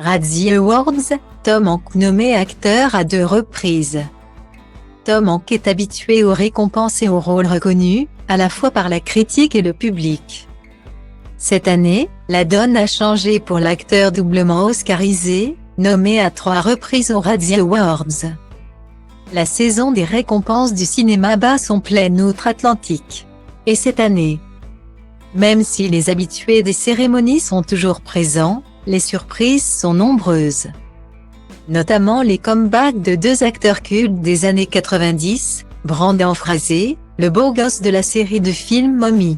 Razzie Awards, Tom Hanks nommé acteur à 2 reprises. Tom Hanks est habitué aux récompenses et aux rôles reconnus, à la fois par la critique et le public. Cette année, la donne a changé pour l'acteur doublement oscarisé, nommé à 3 reprises aux Razzie Awards. La saison des récompenses du cinéma bat son plein outre-Atlantique. Et cette année, même si les habitués des cérémonies sont toujours présents, les surprises sont nombreuses. Notamment les comebacks de 2 acteurs cultes des années 90, Brendan Fraser, le beau gosse de la série de films Mommy,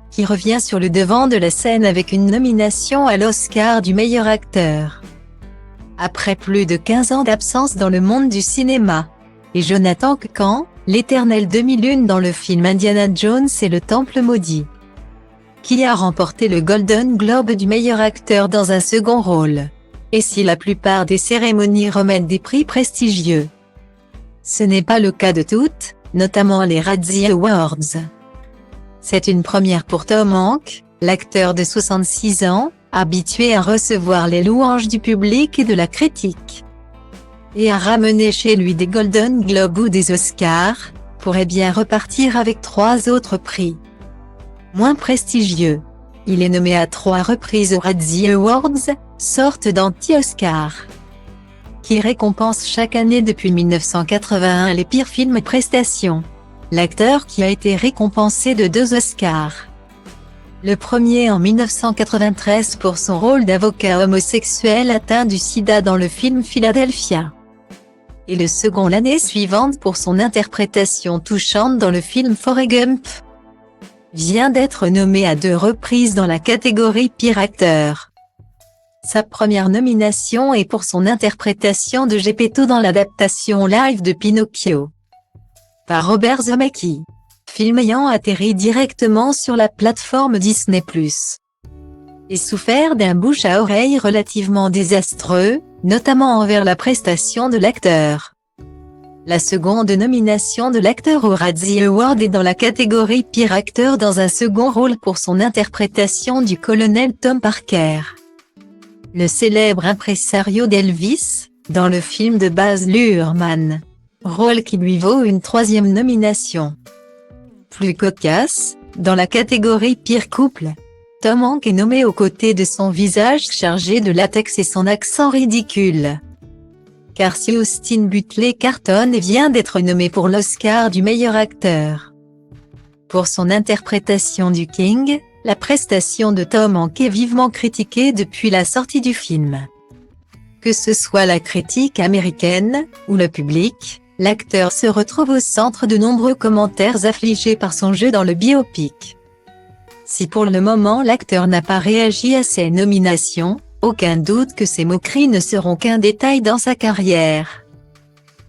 qui revient sur le devant de la scène avec une nomination à l'Oscar du meilleur acteur. Après plus de 15 ans d'absence dans le monde du cinéma. Et Jonathan Kang, l'éternel demi-lune dans le film Indiana Jones et le Temple maudit, qui a remporté le Golden Globe du meilleur acteur dans un second rôle. Et si la plupart des cérémonies remettent des prix prestigieux, ce n'est pas le cas de toutes, notamment les Razzie Awards. C'est une première pour Tom Hanks, l'acteur de 66 ans, habitué à recevoir les louanges du public et de la critique, et à ramener chez lui des Golden Globes ou des Oscars, pourrait bien repartir avec 3 autres prix moins prestigieux. Il est nommé à 3 reprises aux Razzie Awards, sorte d'anti-Oscar, qui récompense chaque année depuis 1981 les pires films et prestations. L'acteur qui a été récompensé de 2 Oscars. Le premier en 1993 pour son rôle d'avocat homosexuel atteint du sida dans le film Philadelphia. Et le second l'année suivante pour son interprétation touchante dans le film Forrest Gump. Vient d'être nommé à 2 reprises dans la catégorie pire acteur. Sa première nomination est pour son interprétation de Geppetto dans l'adaptation live de Pinocchio par Robert Zemeckis, film ayant atterri directement sur la plateforme Disney+. Et souffert d'un bouche à oreille relativement désastreux, notamment envers la prestation de l'acteur. La seconde nomination de l'acteur au Razzie Award est dans la catégorie pire acteur dans un second rôle pour son interprétation du colonel Tom Parker, le célèbre impresario d'Elvis, dans le film de Baz Luhrmann, rôle qui lui vaut une 3e nomination. Plus cocasse, dans la catégorie pire couple, Tom Hanks est nommé aux côtés de son visage chargé de latex et son accent ridicule. Car si Austin Butler cartonne et vient d'être nommé pour l'Oscar du meilleur acteur pour son interprétation du King, la prestation de Tom Hanks est vivement critiquée depuis la sortie du film. Que ce soit la critique américaine ou le public, l'acteur se retrouve au centre de nombreux commentaires affligés par son jeu dans le biopic. Si pour le moment l'acteur n'a pas réagi à ces nominations, aucun doute que ces moqueries ne seront qu'un détail dans sa carrière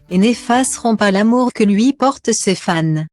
et n'effaceront pas l'amour que lui portent ses fans.